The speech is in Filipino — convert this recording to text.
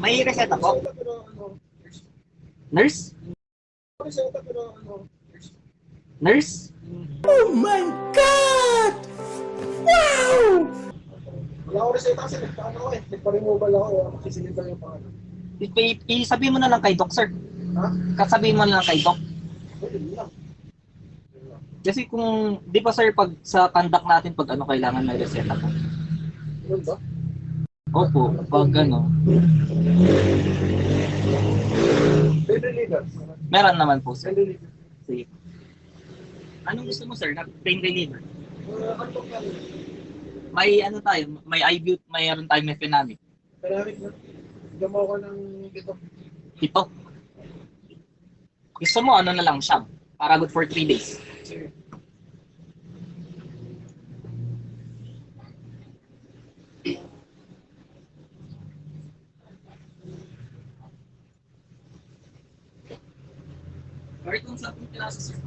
May reseta po? Pero ano, Nurse? reseta pero ano, Nurse? wala akong reseta kasi nagpaano ko eh. Nagpa-removal ako. Sisingin lang yung pangalan. Isabihin mo na lang kay Doc, sir. Ha? Kasabihin mo na lang kay Doc. Yun lang. Kasi kung, di ba sir, pag sa conduct natin, pag ano, kailangan may reseta po. Yun ba? Opo, pag ano, Pain reliever. meron naman po sir. Pain reliever. Sige. Anong gusto mo sir? Pain reliever? Ano ka rin? May ano tayo, may iBut, mayroon tayong mefenamic. Maraming na. Gamaw ko ng ito. Ito. Gusto mo, ano na lang siya? Para good for 3 days. Sige. Or kung sa pong klase sir.